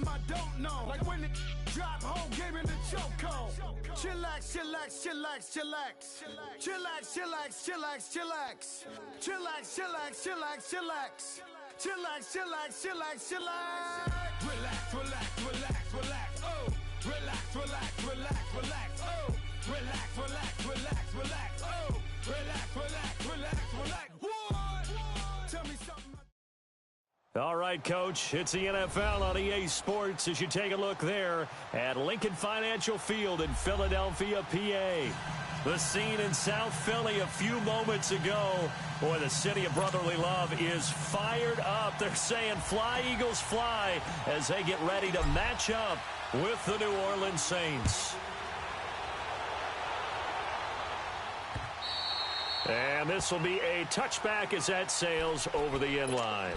something I don't know. Like when it drop home, game in the chokehold. Chillax, chillax, chillax, chillax. Chillax, chillax, chillax, chillax. Chillax, chillax, chillax, chillax. Chillax, chillax, chillax, chillax. Relax, relax, relax, relax. Oh, relax, relax, relax, relax. Oh, relax, relax, relax, relax. Oh, relax, relax, relax, relax. What? Tell me something. All right, Coach, it's the NFL on EA Sports as you take a look there at Lincoln Financial Field in Philadelphia, PA. The scene in South Philly a few moments ago. Boy, the city of brotherly love is fired up. They're saying fly, Eagles, fly as they get ready to match up with the New Orleans Saints. And this will be a touchback as that sails over the end line.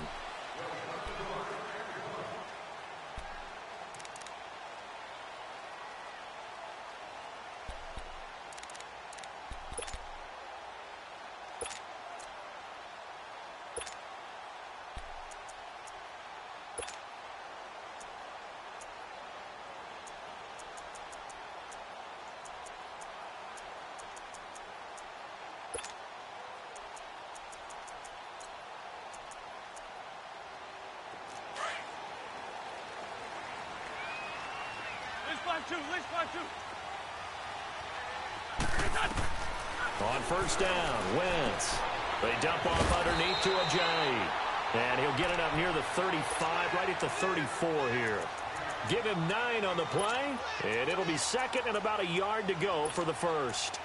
On first down, Wentz. They dump off underneath to Ajayi. And he'll get it up near the 35, right at the 34 here. Give him 9 on the play, and it'll be second and about a yard to go for the first.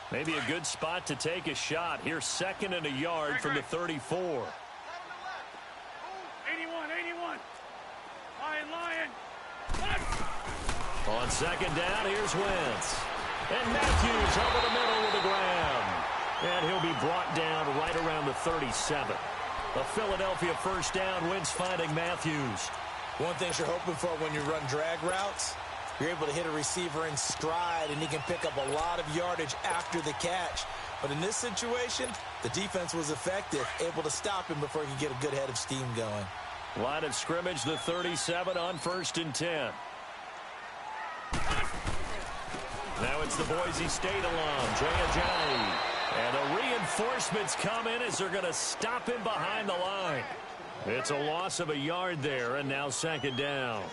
Maybe a good spot to take a shot. Here's second and a yard from the 34. 81. Lion. On second down, here's Wentz. And Matthews over the middle with a grab. And he'll be brought down right around the 37. A Philadelphia first down. Wentz finding Matthews. One thing you're hoping for when you run drag routes, you're able to hit a receiver in stride, and he can pick up a lot of yardage after the catch. But in this situation, the defense was effective, able to stop him before he could get a good head of steam going. Line of scrimmage, the 37 on first and 10. Now it's the Boise State alum, Jay Ajayi. And the reinforcements come in as they're going to stop him behind the line. It's a loss of a yard there, and now second down.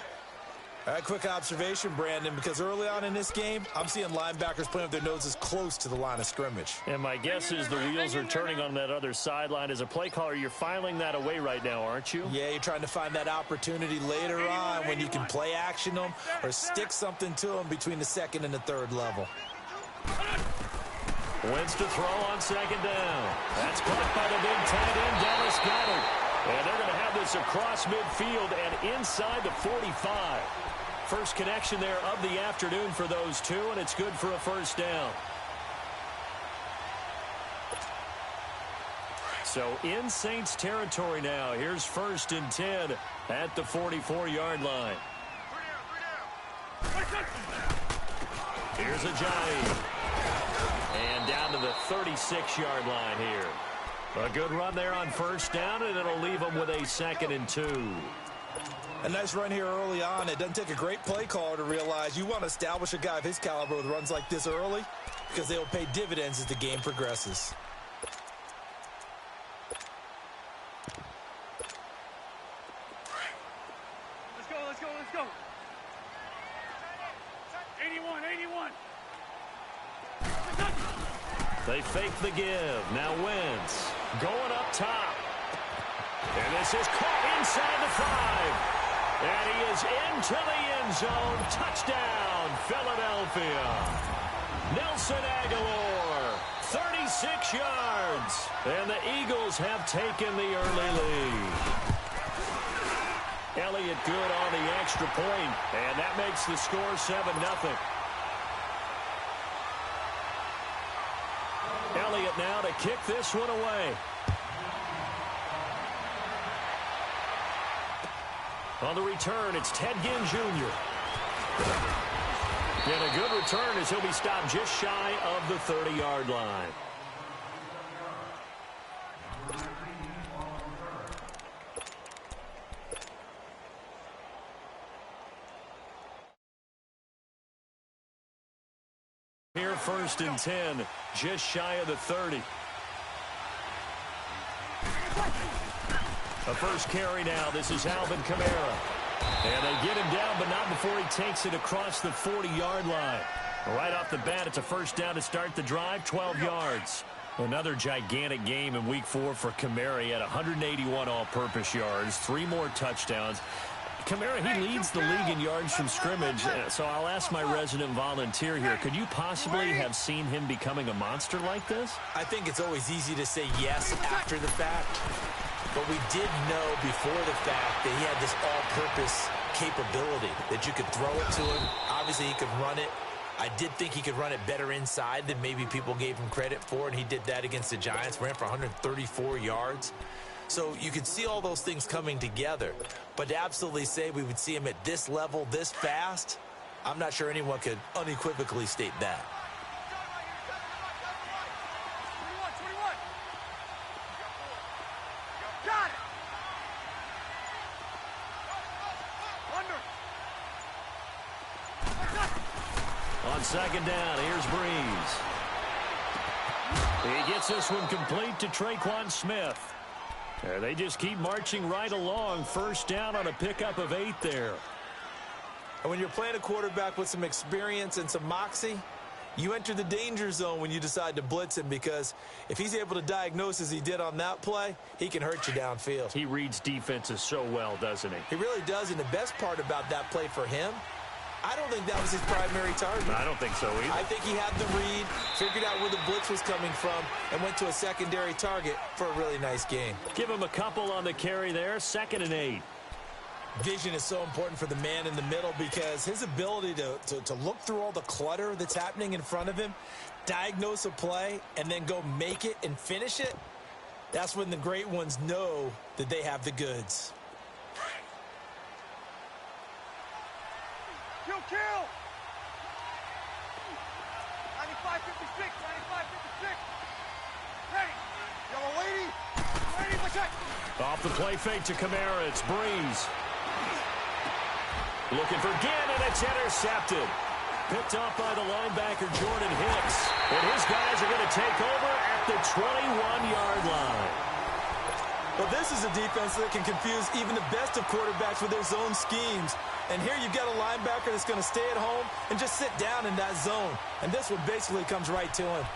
All right, quick observation, Brandon, because early on in this game, I'm seeing linebackers playing with their noses close to the line of scrimmage. And my guess is the wheels are turning on that other sideline. As a play caller, you're filing that away right now, aren't you? Yeah, you're trying to find that opportunity later on when you can play action them or stick something to them between the second and the third level. Wentz to throw on second down. That's caught by the big tight end, Dallas Goedert. And they're going to have this across midfield and inside the 45. First connection there of the afternoon for those two, and it's good for a first down. So in Saints territory now. Here's first and 10 at the 44-yard line. Here's Ajayi. And down to the 36-yard line here. A good run there on first down, and it'll leave them with a second and 2. A nice run here early on. It doesn't take a great play caller to realize you want to establish a guy of his caliber with runs like this early because they will pay dividends as the game progresses. Let's go. 81. They fake the give. Now Wentz going up top. And this is caught inside the 5. And he is into the end zone. Touchdown, Philadelphia. Nelson Aguilar, 36 yards. And the Eagles have taken the early lead. Elliott good on the extra point, and that makes the score 7-0. Elliott now to kick this one away. On the return, it's Ted Ginn Jr. And a good return as he'll be stopped just shy of the 30-yard line. Here, 1st and 10, just shy of the 30. The first carry now. This is Alvin Kamara. And they get him down, but not before he takes it across the 40-yard line. Right off the bat, it's a first down to start the drive, 12 yards. Another gigantic game in Week 4 for Kamara. He had 181 all-purpose yards, 3 more touchdowns. Kamara, he leads the league in yards from scrimmage, so I'll ask my resident volunteer here. Could you possibly have seen him becoming a monster like this? I think it's always easy to say yes after the fact, but we did know before the fact that he had this all-purpose capability, that you could throw it to him. Obviously, he could run it. I did think he could run it better inside than maybe people gave him credit for, and he did that against the Giants. Ran for 134 yards. So you could see all those things coming together. But to absolutely say we would see him at this level, this fast, I'm not sure anyone could unequivocally state that. 21. Got it. Under. On second down, here's Breeze. He gets this one complete to Traquan Smith. They just keep marching right along. First down on a pickup of 8 there. And when you're playing a quarterback with some experience and some moxie, you enter the danger zone when you decide to blitz him, because if he's able to diagnose as he did on that play, he can hurt you downfield. He reads defenses so well, doesn't he? He really does, and the best part about that play for him, I don't think that was his primary target. I don't think so either. I think he had the read, figured out where the blitz was coming from, and went to a secondary target for a really nice game. Give him a couple on the carry there. 2nd and 8. Vision is so important for the man in the middle, because his ability to look through all the clutter that's happening in front of him, diagnose a play, and then go make it and finish it, that's when the great ones know that they have the goods. Kill. 95-56. Ready. Yellow lady. Ready, check. Off the play fake to Kamara. It's Breeze. Looking for Ginn, and it's intercepted. Picked up by the linebacker, Jordan Hicks. And his guys are going to take over at the 21-yard line. Well, this is a defense that can confuse even the best of quarterbacks with their zone schemes. And here you've got a linebacker that's going to stay at home and just sit down in that zone. And this one basically comes right to him.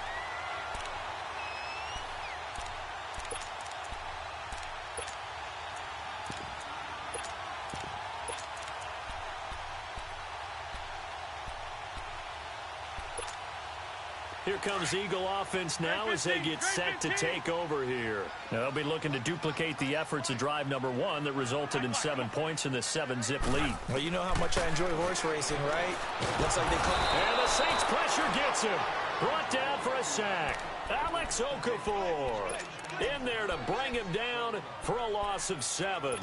Here comes Eagle offense now as they get set to take over here. Now they'll be looking to duplicate the efforts of drive number 1 that resulted in 7 points in the 7-zip lead. Well, you know how much I enjoy horse racing, right? Looks like they come. And the Saints pressure gets him. Brought down for a sack. Alex Okafor in there to bring him down for a loss of 7.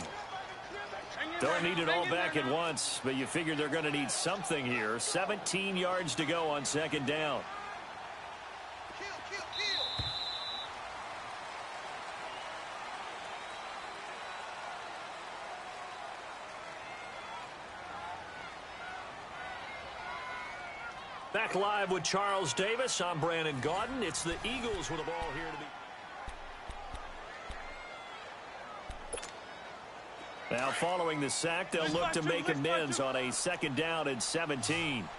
Don't need it all back at once, but you figure they're going to need something here. 17 yards to go on 2nd down. Back live with Charles Davis. I'm Brandon Gaudin. It's the Eagles with the ball here to be. Now following the sack, they'll look to make amends on a 2nd down and 17.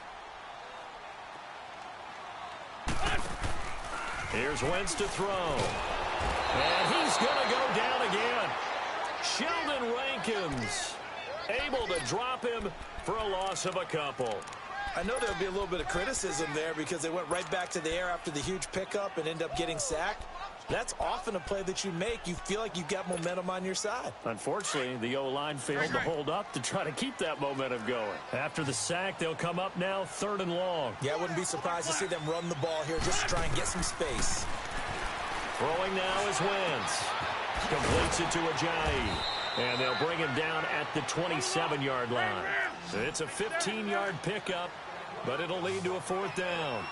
Here's Wentz to throw. And he's going to go down again. Sheldon Rankins able to drop him for a loss of a couple. I know there'll be a little bit of criticism there because they went right back to the air after the huge pickup and end up getting sacked. That's often a play that you make. You feel like you've got momentum on your side. Unfortunately, the O-line failed to hold up to try to keep that momentum going. After the sack, they'll come up now 3rd and long. Yeah, I wouldn't be surprised to see them run the ball here just to try and get some space. Throwing now is Wentz. Completes it to Ajayi. And they'll bring him down at the 27-yard line. It's a 15-yard pickup, but it'll lead to a 4th down.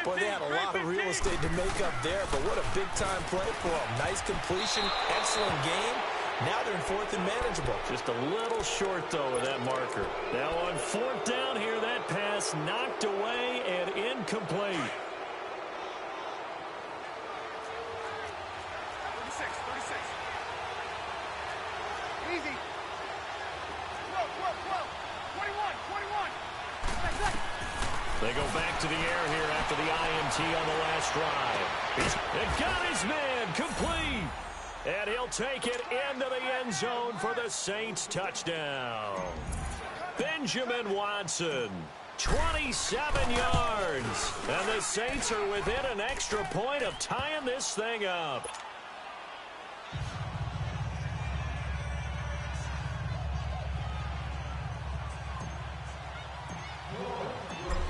Boy, they had a lot of real estate to make up there, but what a big-time play for them. Nice completion, excellent game. Now they're in 4th and manageable. Just a little short, though, of that marker. Now on 4th down here, that pass knocked away and incomplete. 36. Easy. Whoa. 21. They go back to the air here after the INT on the last drive. He's got his man complete. And he'll take it into the end zone for the Saints touchdown. Benjamin Watson, 27 yards. And the Saints are within an extra point of tying this thing up.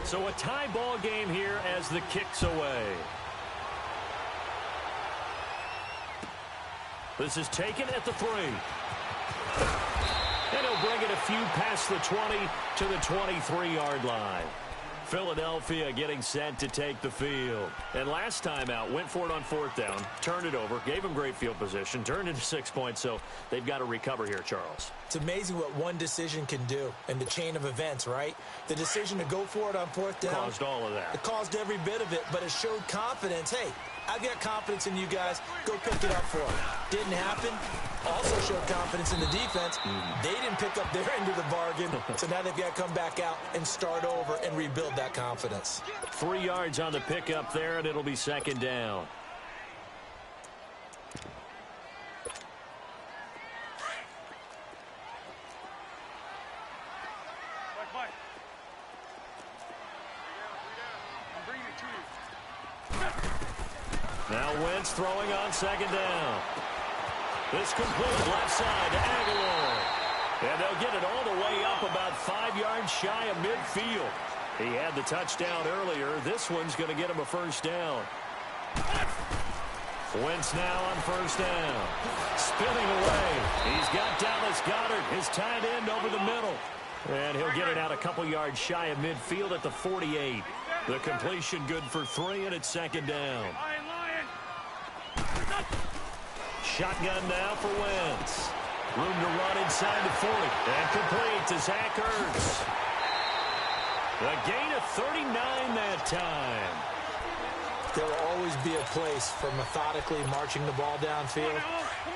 So a tie ball game here as the kick's away. This is taken at the 3. And he'll bring it a few past the 20 to the 23-yard line. Philadelphia getting set to take the field. And last time out, went for it on 4th down, turned it over, gave them great field position, turned into 6 points, so they've got to recover here, Charles. It's amazing what one decision can do in the chain of events, right? The decision to go for it on 4th down. Caused all of that. It caused every bit of it, but it showed confidence. Hey, I've got confidence in you guys. Go pick it up for them. Didn't happen. Also showed confidence in the defense. They didn't pick up their end of the bargain, so now they've got to come back out and start over and rebuild that confidence. 3 yards on the pickup there, and it'll be 2nd down. Mike. I'm bringing it to you. Now Wentz throwing on 2nd down. This complete left side to Aguilar. And they'll get it all the way up about 5 yards shy of midfield. He had the touchdown earlier. This one's going to get him a 1st down. Wentz now on 1st down. Spinning away. He's got Dallas Goedert, his tight end, over the middle. And he'll get it out a couple yards shy of midfield at the 48. The completion good for 3, and it's 2nd down. Lion. Shotgun now for Wentz. Room to run inside the 40. And complete to Zach Ertz. A gain of 39 that time. There will always be a place for methodically marching the ball downfield.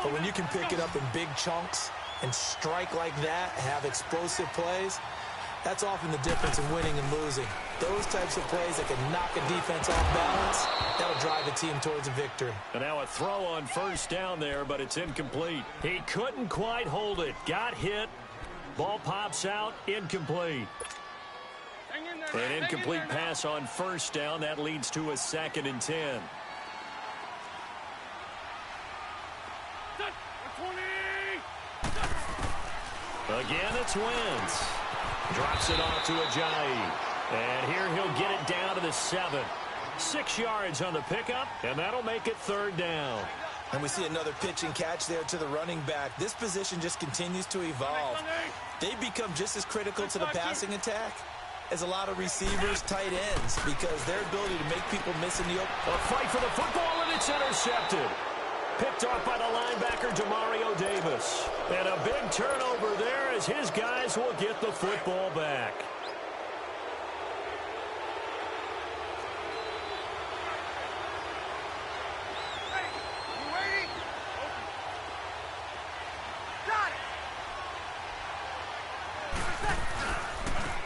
But when you can pick it up in big chunks and strike like that, have explosive plays, that's often the difference in winning and losing. Those types of plays that can knock a defense off balance, that'll drive a team towards a victory. And now a throw on 1st down there, but it's incomplete. He couldn't quite hold it. Got hit. Ball pops out. Incomplete. An incomplete pass on 1st down. That leads to a 2nd and 10. Again, it's Wentz. Drops it off to Ajayi. And here he'll get it down to the 7. 6 yards on the pickup, and that'll make it 3rd down. And we see another pitch and catch there to the running back. This position just continues to evolve. They become just as critical to the passing attack as a lot of receivers, tight ends, because their ability to make people miss in the open. A fight for the football, and it's intercepted. Picked off by the linebacker, Demario Davis. And a big turnover there as his guys will get the football back. Hey, you waiting? Got it.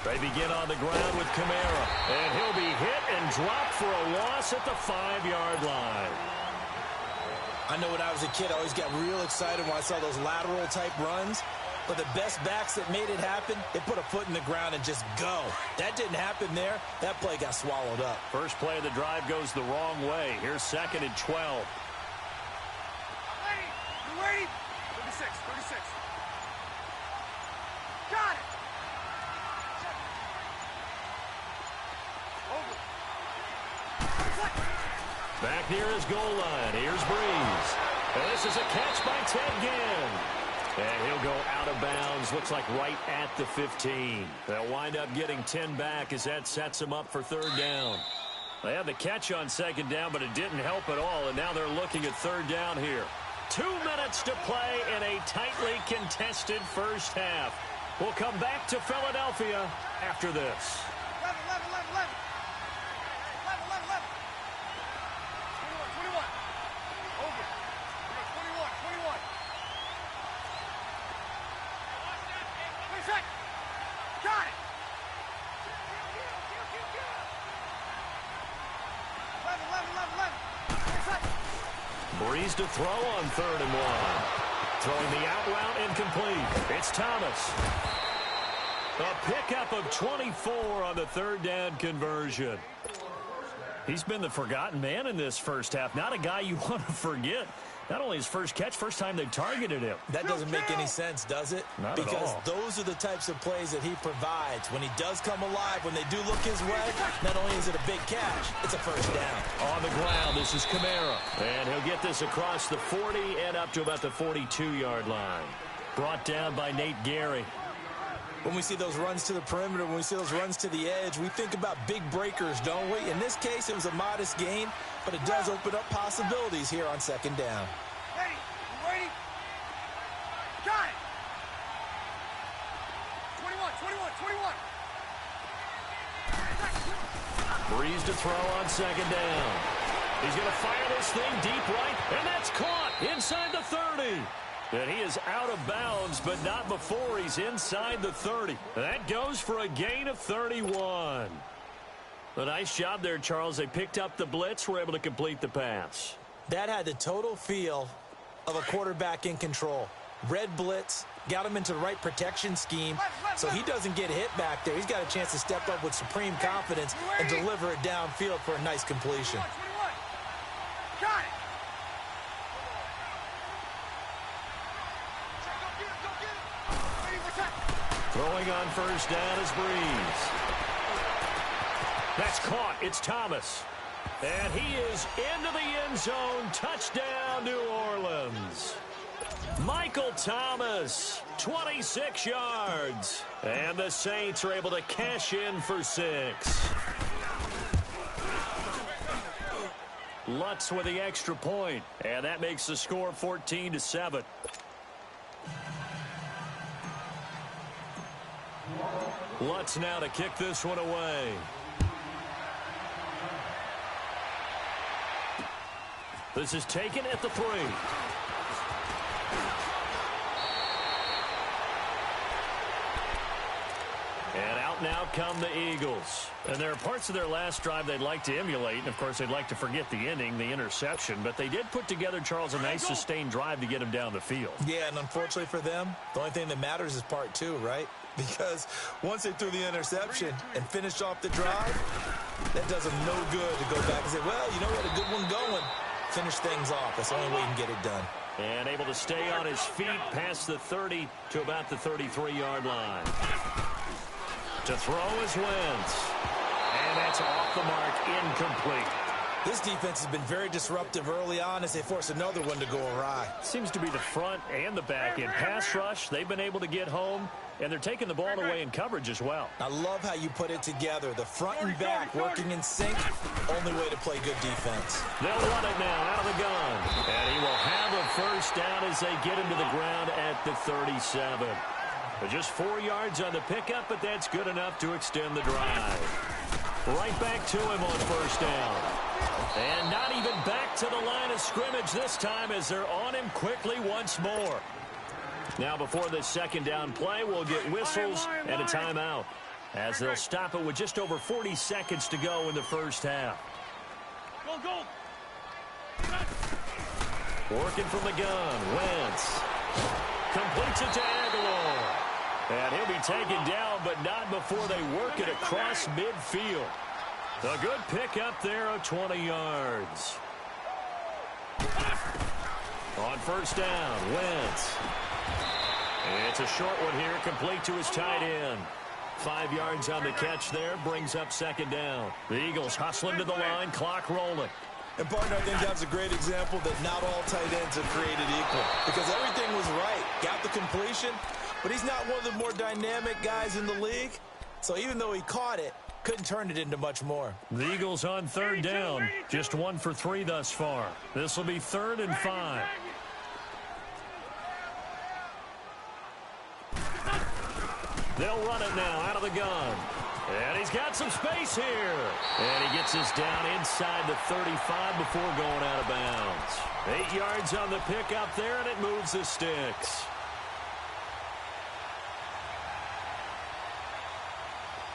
They begin on the ground with Kamara. And he'll be hit and dropped for a loss at the 5-yard line. I know when I was a kid, I always got real excited when I saw those lateral-type runs. But the best backs that made it happen, they put a foot in the ground and just go. That didn't happen there. That play got swallowed up. First play of the drive goes the wrong way. Here's 2nd and 12. Ready? You ready? 36. Got it. Over. Back near his goal line. Here's Breeze. And this is a catch by Ted Ginn. And he'll go out of bounds, looks like right at the 15. They'll wind up getting 10 back as that sets them up for third down. They had the catch on second down, but it didn't help at all, and now they're looking at third down here. 2 minutes to play in a tightly contested first half. We'll come back to Philadelphia after this. 11. 21. Over. 21. 26. Got it. 11. 26. Breeze to throw on 3rd and 1. Throwing the out route incomplete. It's Thomas. A pickup of 24 on the third down conversion. He's been the forgotten man in this first half. Not a guy you want to forget. Not only his first catch, first time they targeted him. That doesn't make any sense, does it? Not because at all. Those are the types of plays that he provides. When he does come alive, when they do look his way, not only is it a big catch, it's a first down. On the ground, this is Kamara. And he'll get this across the 40 and up to about the 42-yard line. Brought down by Nate Gary. When we see those runs to the perimeter, when we see those runs to the edge, we think about big breakers, don't we? In this case, it was a modest gain, but it does open up possibilities here on second down. Ready? Got it. 21. Breeze to throw on second down. He's going to fire this thing deep right, and that's caught inside the 30. And he is out of bounds, but not before he's inside the 30. That goes for a gain of 31. A nice job there, Charles. They picked up the blitz, were able to complete the pass. That had the total feel of a quarterback in control. Red blitz, got him into the right protection scheme, so he doesn't get hit back there. He's got a chance to step up with supreme confidence and deliver it downfield for a nice completion. 21. Got it. Throwing on first down is Breeze. That's caught. It's Thomas. And he is into the end zone. Touchdown, New Orleans. Michael Thomas, 26 yards. And the Saints are able to cash in for 6. Lutz with the extra point. And that makes the score 14-7. Lutz now to kick this one away. This is taken at the 3. And out now come the Eagles. And there are parts of their last drive they'd like to emulate. And, of course, they'd like to forget the ending, the interception. But they did put together, Charles, a nice sustained drive to get him down the field. Yeah, and unfortunately for them, the only thing that matters is part 2, right? Because once they threw the interception and finished off the drive, that does them no good to go back and say, well, you know, we had a good one going. Finish things off. That's the only way you can get it done. And able to stay on his feet past the 30 to about the 33-yard line. To throw is Wentz. And that's off the mark, incomplete. This defense has been very disruptive early on as they force another one to go awry. Seems to be the front and the back end. Pass rush, they've been able to get home, and they're taking the ball away in coverage as well. I love how you put it together. The front and back working in sync, only way to play good defense. They'll run it now out of the gun. And he will have a first down as they get him to the ground at the 37. Just 4 yards on the pickup, but that's good enough to extend the drive. Right back to him on first down. And not even back to the line of scrimmage this time as they're on him quickly once more. Now before this second down play, we'll get whistles and a timeout as they'll stop it with just over 40 seconds to go in the first half. Go. Working from the gun, Wentz. Completes it to Aguilar. And he'll be taken down, but not before they work it across midfield. A good pickup there of 20 yards. On first down, Wentz. It's a short one here, complete to his tight end. 5 yards on the catch there, brings up second down. The Eagles hustling to the line, clock rolling. And, partner, I think that's a great example that not all tight ends are created equal because everything was right. Got the completion, but he's not one of the more dynamic guys in the league. So even though he caught it, couldn't turn it into much more. The Eagles on third down. Just 1 for 3 thus far. This will be 3rd and 5. They'll run it now out of the gun. And he's got some space here. And he gets us down inside the 35 before going out of bounds. 8 yards on the pickup there, and it moves the sticks.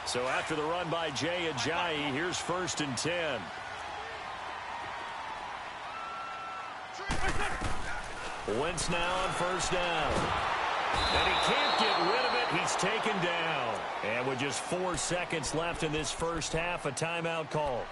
So after the run by Jay Ajayi, here's 1st and 10. Wentz now on 1st down. And he can't get rid of it. He's taken down. And with just 4 seconds left in this first half, a timeout call.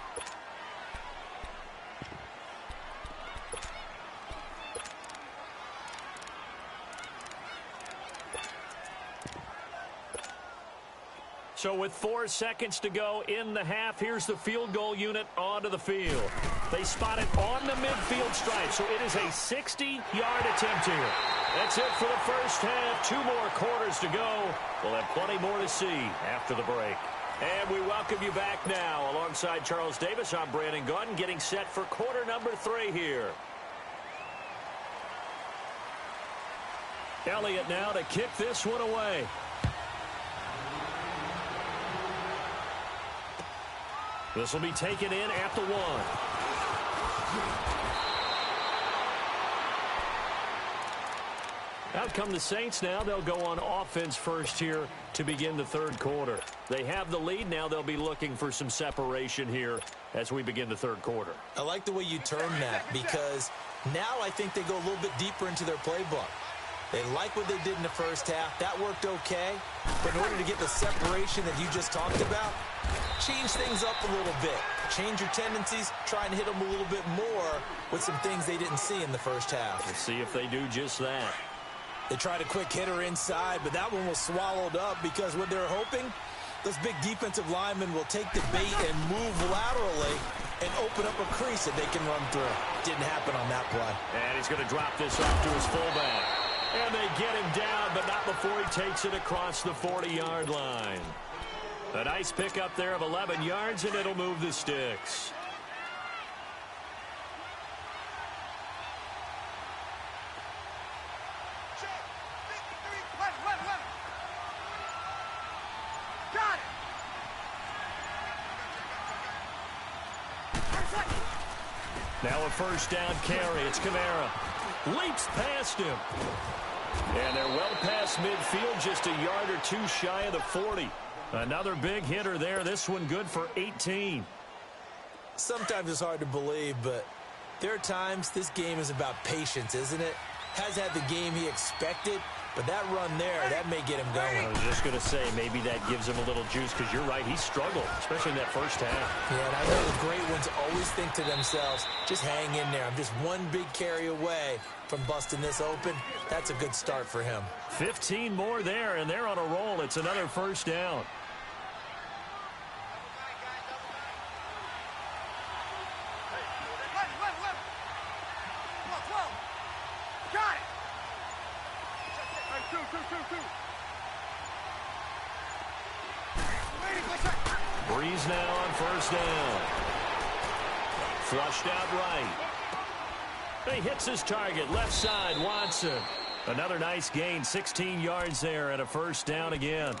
So with 4 seconds to go in the half, here's the field goal unit onto the field. They spot it on the midfield stripe, so it is a 60-yard attempt here. That's it for the first half. 2 more quarters to go. We'll have plenty more to see after the break. And we welcome you back now. Alongside Charles Davis, I'm Brandon Gunn, getting set for quarter number 3 here. Elliott now to kick this one away. This will be taken in at the 1. Out come the Saints now. They'll go on offense first here to begin the 3rd quarter. They have the lead. Now they'll be looking for some separation here as we begin the 3rd quarter. I like the way you term that because now I think they go a little bit deeper into their playbook. They like what they did in the first half. That worked okay. But in order to get the separation that you just talked about, change things up a little bit. Change your tendencies. Try and hit them a little bit more with some things they didn't see in the first half. We'll see if they do just that. They tried a quick hitter inside, but that one was swallowed up because what they're hoping, those big defensive linemen will take the bait and move laterally and open up a crease that they can run through. Didn't happen on that play. And he's going to drop this off to his fullback. And they get him down, but not before he takes it across the 40-yard line. A nice pickup there of 11 yards, and it'll move the sticks. Got it. Now a 1st down carry. It's Kamara. Leaps past him. And they're well past midfield, just a yard or 2 shy of the 40. Another big hitter there. This one good for 18. Sometimes it's hard to believe, but there are times this game is about patience, isn't it? Has had the game he expected, but that run there, that may get him going. I was just going to say, maybe that gives him a little juice, because you're right, he struggled, especially in that first half. Yeah, and I know the great ones always think to themselves, just hang in there. I'm just one big carry away from busting this open. That's a good start for him. 15 more there, and they're on a roll. It's another 1st down. Got it. Two. Breeze now on 1st down. Flushed out right. He hits his target, left side, Watson. Another nice gain, 16 yards there, and a 1st down again.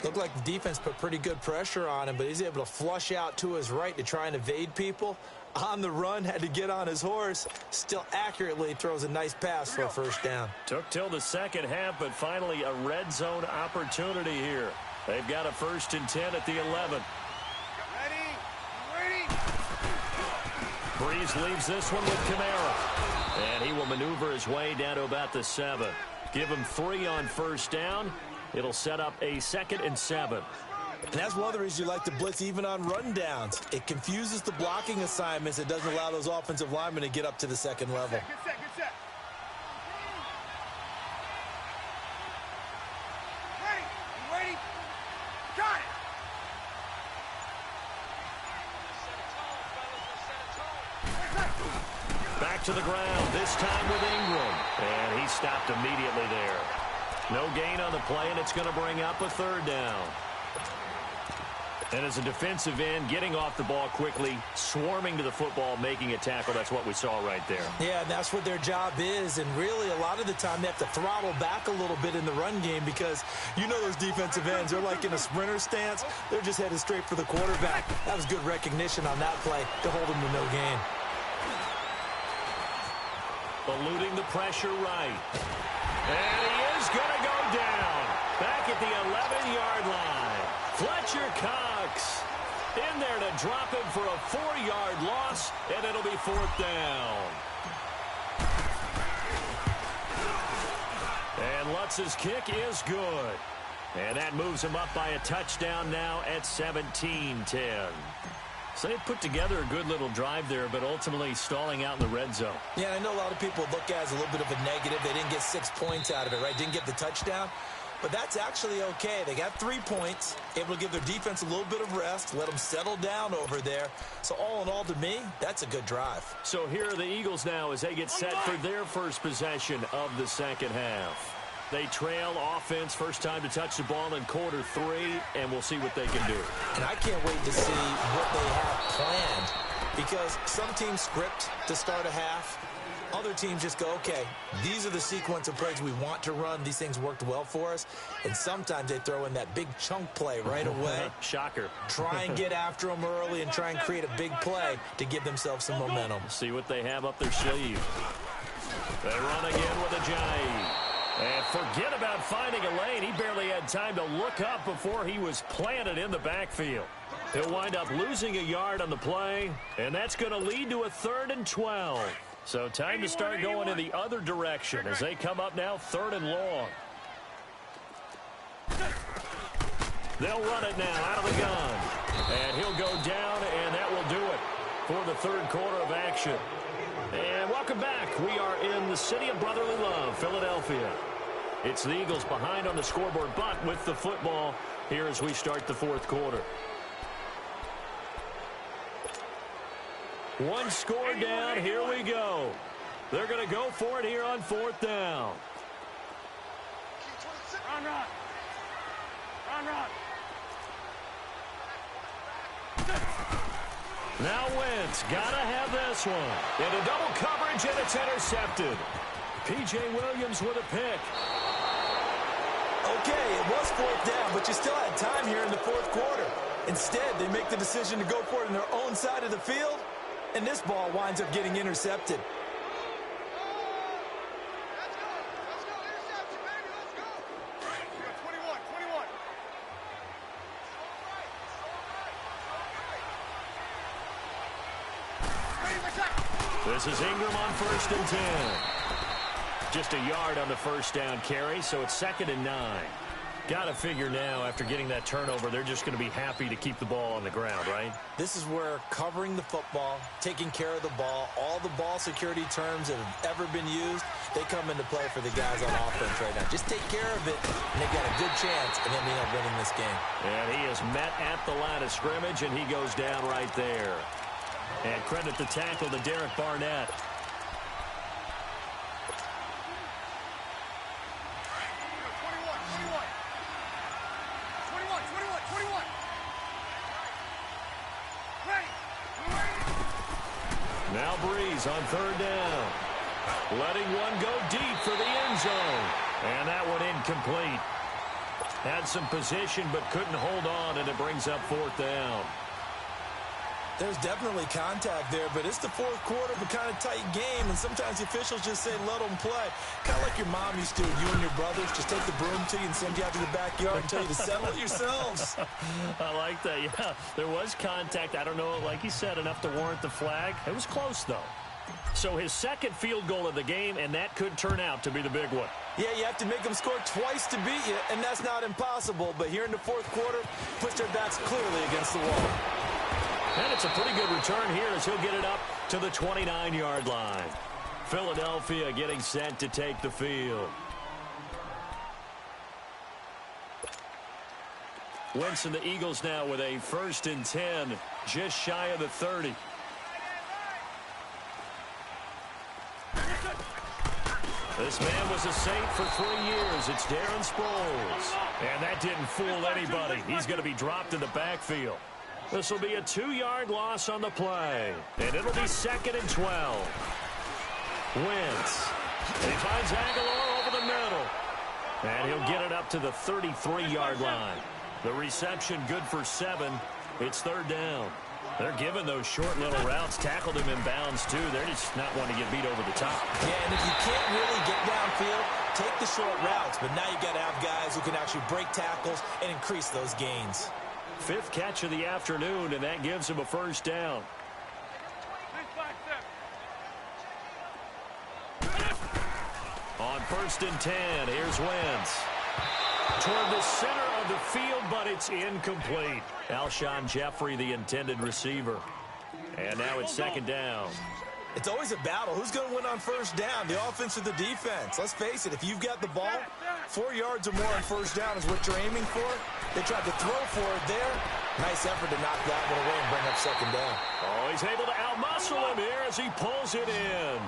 Looked like the defense put pretty good pressure on him, but he's able to flush out to his right to try and evade people. On the run, had to get on his horse. Still accurately throws a nice pass for a 1st down. Took till the second half, but finally a red zone opportunity here. They've got a 1st and 10 at the 11. Ready. Breeze leaves this one with Kamara. And he will maneuver his way down to about the 7. Give him 3 on 1st down. It'll set up a 2nd and 7. And that's one of the reasons you like to blitz even on rundowns. It confuses the blocking assignments. It doesn't allow those offensive linemen to get up to the 2nd level. Good set. Ready. Got it. to the ground, this time with Ingram. And he stopped immediately there. No gain on the play, and it's going to bring up a third down. And as a defensive end, getting off the ball quickly, swarming to the football, making a tackle, that's what we saw right there. Yeah, and that's what their job is. And really, a lot of the time, they have to throttle back a little bit in the run game because you know those defensive ends, they're like in a sprinter stance. They're just headed straight for the quarterback. That was good recognition on that play to hold them to no gain. Eluding the pressure right. And he is going to go down. Back at the 11-yard line. Fletcher Cox in there to drop him for a 4-yard loss, and it'll be fourth down. And Lutz's kick is good. And that moves him up by a touchdown now at 17-10. So they put together a good little drive there, but ultimately stalling out in the red zone. Yeah, I know a lot of people look at it as a little bit of a negative. They didn't get 6 points out of it, right? Didn't get the touchdown. But that's actually okay. They got 3 points, able to give their defense a little bit of rest, let them settle down over there. So all in all, to me, that's a good drive. So here are the Eagles now as they get set for their first possession of the second half. They trail offense, first time to touch the ball in quarter 3, and we'll see what they can do. And I can't wait to see what they have planned because some teams script to start a half. Other teams just go, okay, these are the sequence of plays we want to run. These things worked well for us. And sometimes they throw in that big chunk play right away. Shocker. Try and get after them early and try and create a big play to give themselves some momentum. See what they have up their sleeve. They run again with Ajayi. And forget about finding a lane. He barely had time to look up before he was planted in the backfield. He'll wind up losing a yard on the play, and that's going to lead to a 3rd and 12. So time to start going in the other direction as they come up now 3rd and long. They'll run it now out of the gun. And he'll go down, and that will do it for the third quarter of action. And welcome back. We are in the city of brotherly love, Philadelphia. It's the Eagles behind on the scoreboard, but with the football here as we start the fourth quarter. One score down. Here we go. They're going to go for it here on 4th down. Run, run. Run, run. Now Wentz got to have this one. Into double coverage, and it's intercepted. P.J. Williams with a pick. Okay, it was 4th down, but you still had time here in the fourth quarter. Instead, they make the decision to go for it on their own side of the field. And this ball winds up getting intercepted. Let's go. Interception, baby. Let's go. We got 21. Ready for tackle. This is Ingram on 1st and 10. Just a yard on the first down carry, so it's 2nd and 9. Got to figure now, after getting that turnover, they're just going to be happy to keep the ball on the ground, right? This is where covering the football, taking care of the ball, all the ball security terms that have ever been used, they come into play for the guys on offense right now. Just take care of it, and they've got a good chance of ending up winning this game. And he is met at the line of scrimmage, and he goes down right there. And credit the tackle to Derek Barnett. Now Breeze on 3rd down. Letting one go deep for the end zone. And that one incomplete. Had some position but couldn't hold on, and it brings up 4th down. There's definitely contact there, but it's the fourth quarter of a kind of tight game, and sometimes the officials just say, let them play. Kind of like your mom used to, you and your brothers, just take the broom to you and send you out to the backyard and tell you to settle it yourselves. I like that, yeah. There was contact. I don't know, like you said, enough to warrant the flag. It was close, though. So his second field goal of the game, and that could turn out to be the big one. Yeah, you have to make them score twice to beat you, and that's not impossible. But here in the fourth quarter, puts their backs clearly against the wall. And it's a pretty good return here as he'll get it up to the 29-yard line. Philadelphia getting set to take the field. Wentz and the Eagles now with a 1st and 10, just shy of the 30. This man was a Saint for 3 years. It's Darren Sproles. And that didn't fool anybody. He's going to be dropped in the backfield. This will be a 2-yard loss on the play. And it'll be 2nd and 12. Wentz. And he finds Aguilar over the middle. And he'll get it up to the 33-yard line. The reception good for 7. It's 3rd down. They're giving those short little routes. Tackled him in bounds, too. They're just not wanting to get beat over the top. Yeah, and if you can't really get downfield, take the short routes. But now you've got to have guys who can actually break tackles and increase those gains. 5th catch of the afternoon, and that gives him a 1st down. On 1st and 10, here's Wentz. Toward the center of the field, but it's incomplete. Alshon Jeffrey, the intended receiver. And now it's 2nd down. It's always a battle. Who's going to win on 1st down, the offense or the defense? Let's face it, if you've got the ball, 4 yards or more on 1st down is what you're aiming for. They tried to throw for it there. Nice effort to knock that one away and bring up 2nd down. Oh, he's able to outmuscle him here as he pulls it in.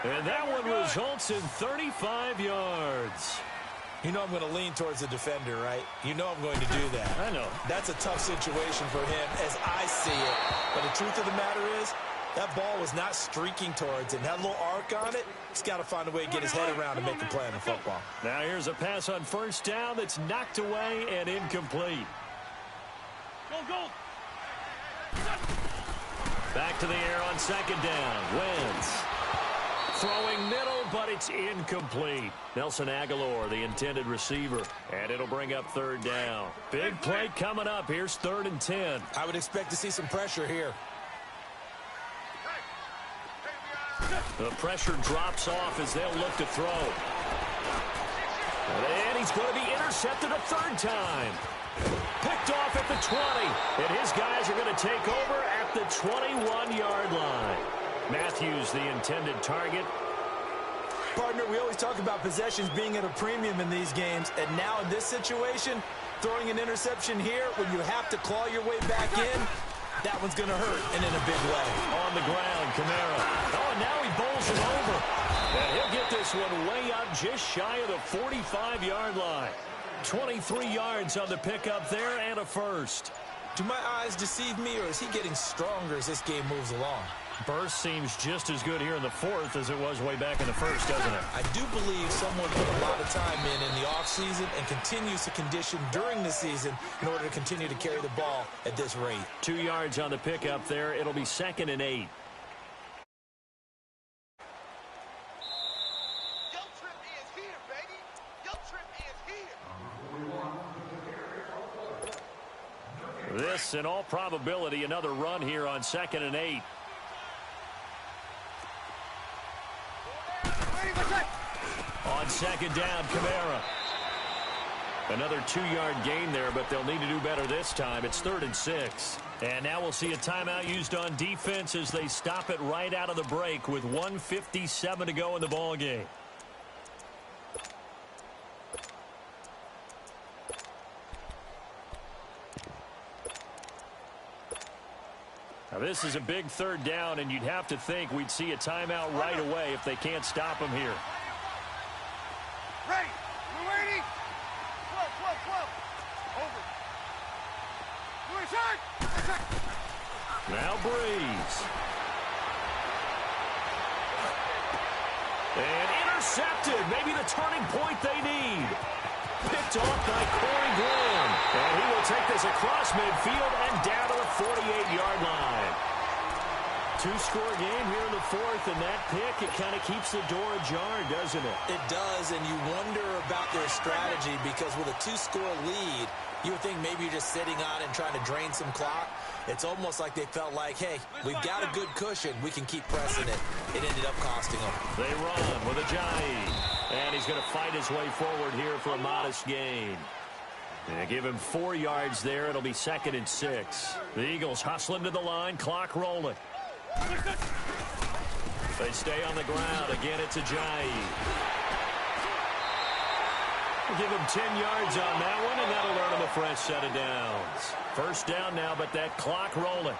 And that one results in 35 yards. You know I'm going to lean towards the defender, right? You know I'm going to do that. I know. That's a tough situation for him as I see it. But the truth of the matter is, that ball was not streaking towards him. Had a little arc on it. He's got to find a way to get his head around and make a play on the football. Now here's a pass on 1st down that's knocked away and incomplete. Go. Back to the air on 2nd down. Wentz. Throwing middle, but it's incomplete. Nelson Aguilar, the intended receiver. And it'll bring up 3rd down. Big play coming up. Here's 3rd and 10. I would expect to see some pressure here. The pressure drops off as they'll look to throw. And he's going to be intercepted a 3rd time. Picked off at the 20. And his guys are going to take over at the 21-yard line. Matthews, the intended target. Partner, we always talk about possessions being at a premium in these games. And now in this situation, throwing an interception here when you have to claw your way back in, that one's going to hurt, and in a big way. On the ground, Kamara. Oh, and now he bowls it over. And he'll get this one way up just shy of the 45-yard line. 23 yards on the pickup there and a 1st. Do my eyes deceive me, or is he getting stronger as this game moves along? Burst seems just as good here in the 4th as it was way back in the 1st, doesn't it? I do believe someone put a lot of time in the offseason and continues to condition during the season in order to continue to carry the ball at this rate. 2 yards on the pickup there. It'll be 2nd and 8. This, in all probability, another run here on 2nd and 8. On 2nd down, Kamara. Another 2-yard gain there, but they'll need to do better this time. It's 3rd and 6. And now we'll see a timeout used on defense as they stop it right out of the break with 1:57 to go in the ball game. Now this is a big 3rd down, and you'd have to think we'd see a timeout right away if they can't stop him here. Right. We're waiting. 12. Over. We're inside. Now Breeze. And intercepted. Maybe the turning point they need. Picked off by Corey Graham. And he will take this across midfield and down to the 48-yard line. 2-score game here in the 4th, and that pick, it kind of keeps the door ajar, doesn't it? It does, and you wonder about their strategy because with a 2-score lead, you would think maybe you're just sitting on it and trying to drain some clock. It's almost like they felt like, hey, we've got a good cushion. We can keep pressing it. It ended up costing them. They run with Ajayi, and he's going to fight his way forward here for a modest gain. They give him 4 yards there. It'll be 2nd and 6. The Eagles hustling to the line, clock rolling. They stay on the ground. Again, it's Ajayi. We'll give him 10 yards on that one, and that'll earn him a fresh set of downs. 1st down now, but that clock rolling.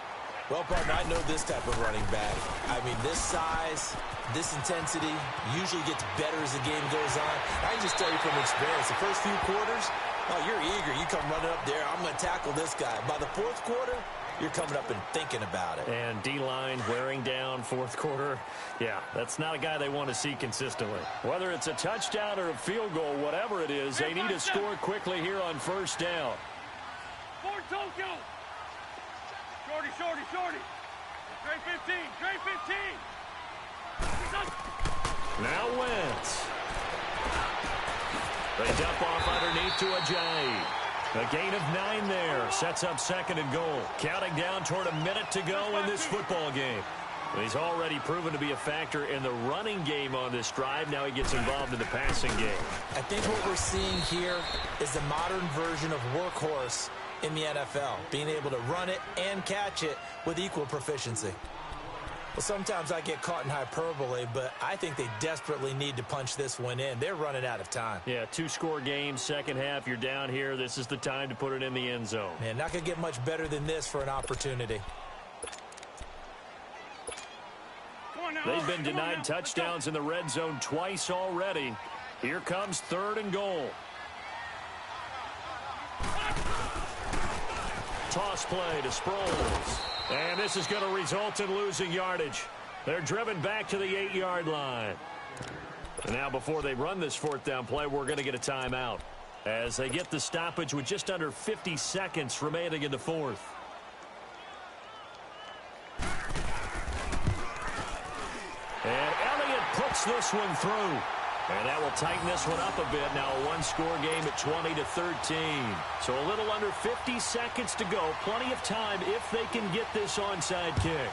Well, partner, I know this type of running back. I mean, this size, this intensity usually gets better as the game goes on. I can just tell you from experience, the first few quarters, oh, you're eager. You come running up there, I'm going to tackle this guy. By the fourth quarter, you're coming up and thinking about it. And D-line wearing down fourth quarter. Yeah, that's not a guy they want to see consistently. Whether it's a touchdown or a field goal, whatever it is, they need to score quickly here on first down. Ford Tokyo. Shorty, shorty, shorty. Trey 15, Trey 15. Now Wentz. They dump off underneath to Ajayi. A gain of 9 there. Sets up second and goal. Counting down toward a minute to go in this football game. He's already proven to be a factor in the running game on this drive. Now he gets involved in the passing game. I think what we're seeing here is the modern version of workhorse in the NFL, being able to run it and catch it with equal proficiency. Well, sometimes I get caught in hyperbole, but I think they desperately need to punch this one in. They're running out of time. Yeah, 2-score game, second half, you're down here. This is the time to put it in the end zone. Man, not going to get much better than this for an opportunity. They've been denied touchdowns in the red zone twice already. Here comes third and goal. Toss play to Sproles. And this is going to result in losing yardage. They're driven back to the 8-yard line. And now before they run this fourth down play, we're going to get a timeout as they get the stoppage with just under 50 seconds remaining in the fourth. And Elliott puts this one through. And that will tighten this one up a bit. Now a one-score game at 20-13. So a little under 50 seconds to go. Plenty of time if they can get this onside kick.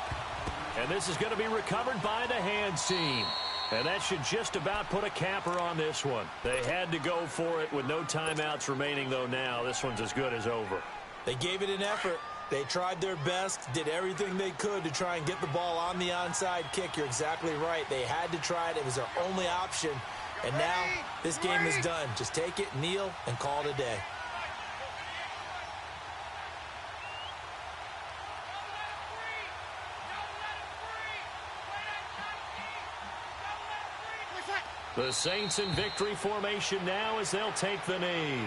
And this is going to be recovered by the hands team. And that should just about put a capper on this one. They had to go for it with no timeouts remaining, though now. This one's as good as over. They gave it an effort. They tried their best, did everything they could to try and get the ball on the onside kick. You're exactly right. They had to try it. It was their only option. And now this game is done. Just take it, kneel, and call it a day. The Saints in victory formation now as they'll take the knee.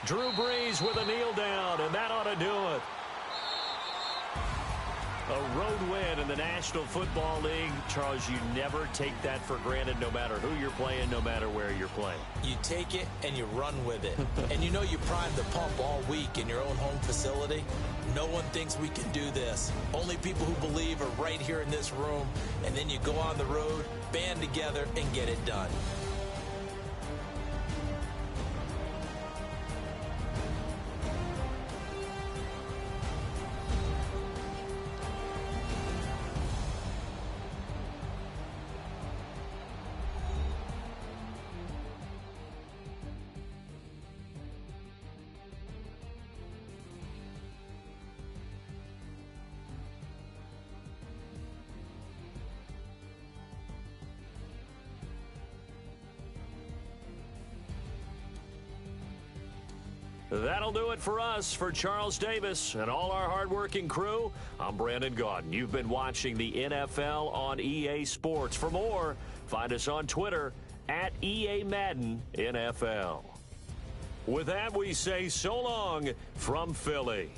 Drew Brees with a kneel down, and that ought to do it. A road win in the National Football League. Charles, you never take that for granted no matter who you're playing, no matter where you're playing. You take it and you run with it. And you know you primed the pump all week in your own home facility. No one thinks we can do this. Only people who believe are right here in this room. And then you go on the road, band together, and get it done. That'll do it for us. For Charles Davis and all our hardworking crew, I'm Brandon Gaudin. You've been watching the NFL on EA Sports. For more, find us on Twitter at EA Madden NFL. With that, we say so long from Philly.